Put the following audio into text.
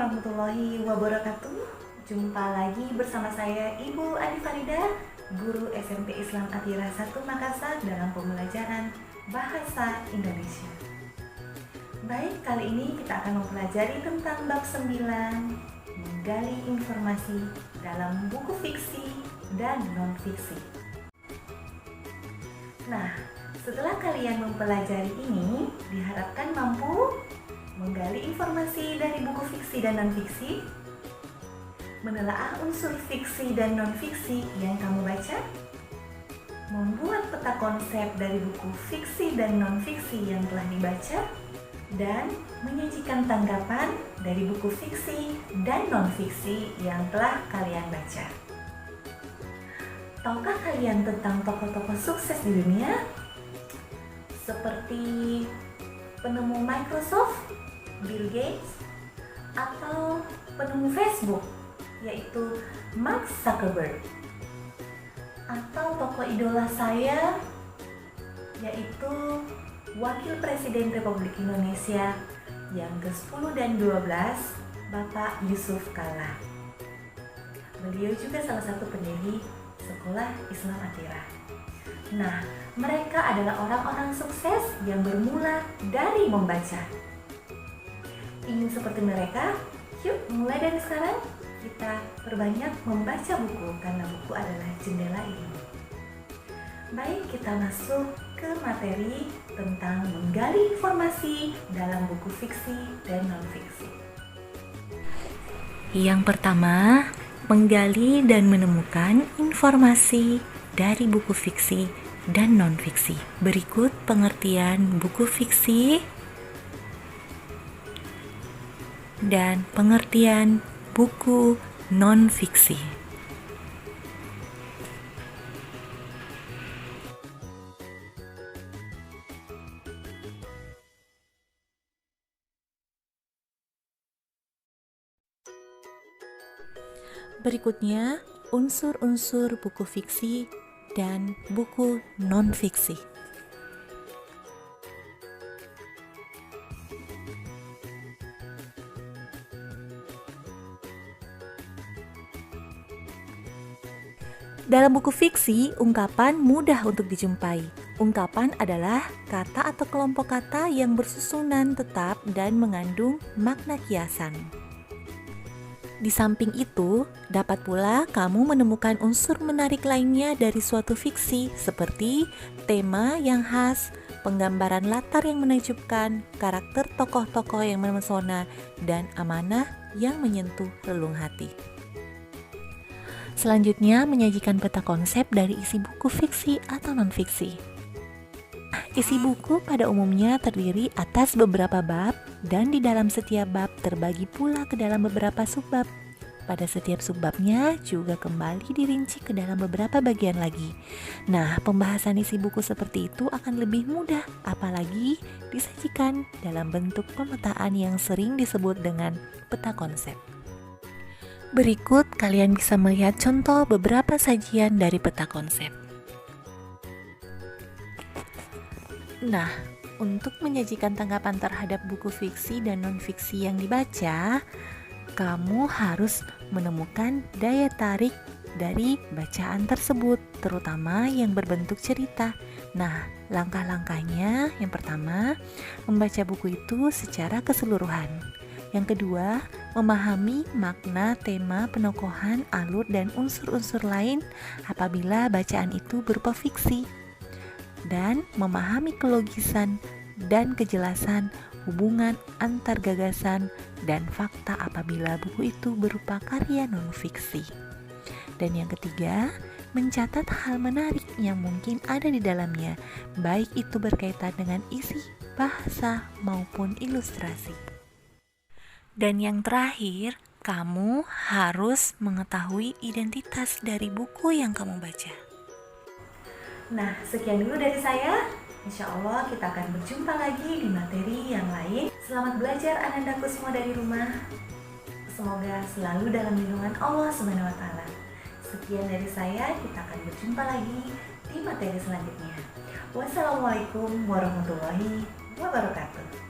warahmatullahi wabarakatuh. Jumpa lagi bersama saya Ibu Adi Farida, guru SMP Islam Atira 1 Makassar dalam pembelajaran Bahasa Indonesia. Baik, kali ini kita akan mempelajari tentang bab 9, menggali informasi dalam buku fiksi dan non-fiksi. Nah, setelah kalian mempelajari ini, diharapkan mampu menggali informasi dari buku fiksi dan non-fiksi, menelaah unsur fiksi dan non-fiksi yang kamu baca, membuat peta konsep dari buku fiksi dan non-fiksi yang telah dibaca, dan menyajikan tanggapan dari buku fiksi dan non-fiksi yang telah kalian baca. Tahukah kalian tentang tokoh-tokoh sukses di dunia? Seperti penemu Microsoft, Bill Gates, atau penemu Facebook, yaitu Mark Zuckerberg. Atau tokoh idola saya, yaitu Wakil Presiden Republik Indonesia yang ke-10 dan 12, Bapak Yusuf Kalla. Beliau juga salah satu pendiri Sekolah Islam Atira. Nah, mereka adalah orang-orang sukses yang bermula dari membaca. Ingin seperti mereka? Yuk, mulai dari sekarang kita perbanyak membaca buku karena buku adalah jendela ilmu. Baik, kita masuk ke materi tentang menggali informasi dalam buku fiksi dan non-fiksi. Yang pertama, menggali dan menemukan informasi dari buku fiksi dan non-fiksi. Berikut pengertian buku fiksi dan pengertian buku non-fiksi. Berikutnya, unsur-unsur buku fiksi dan buku non-fiksi. Dalam buku fiksi, ungkapan mudah untuk dijumpai. Ungkapan adalah kata atau kelompok kata yang bersusunan tetap dan mengandung makna kiasan. Di samping itu, dapat pula kamu menemukan unsur menarik lainnya dari suatu fiksi, seperti tema yang khas, penggambaran latar yang menakjubkan, karakter tokoh-tokoh yang memesona, dan amanah yang menyentuh relung hati. Selanjutnya, menyajikan peta konsep dari isi buku fiksi atau non-fiksi. Isi buku pada umumnya terdiri atas beberapa bab, dan di dalam setiap bab terbagi pula ke dalam beberapa subbab. Pada setiap subbabnya juga kembali dirinci ke dalam beberapa bagian lagi. Nah, pembahasan isi buku seperti itu akan lebih mudah, apalagi disajikan dalam bentuk pemetaan yang sering disebut dengan peta konsep. Berikut kalian bisa melihat contoh beberapa sajian dari peta konsep. Nah, untuk menyajikan tanggapan terhadap buku fiksi dan non-fiksi yang dibaca, kamu harus menemukan daya tarik dari bacaan tersebut, terutama yang berbentuk cerita. Nah, langkah-langkahnya yang pertama, membaca buku itu secara keseluruhan. Yang kedua, memahami makna, tema, penokohan, alur, dan unsur-unsur lain apabila bacaan itu berupa fiksi. Dan memahami kelogisan dan kejelasan hubungan antar gagasan dan fakta apabila buku itu berupa karya non-fiksi. Dan yang ketiga, mencatat hal menarik yang mungkin ada di dalamnya, baik itu berkaitan dengan isi, bahasa, maupun ilustrasi. Dan yang terakhir, kamu harus mengetahui identitas dari buku yang kamu baca. Nah, sekian dulu dari saya. Insya Allah kita akan berjumpa lagi di materi yang lain. Selamat belajar anandaku semua dari rumah. Semoga selalu dalam lindungan Allah SWT. Sekian dari saya, kita akan berjumpa lagi di materi selanjutnya. Wassalamualaikum warahmatullahi wabarakatuh.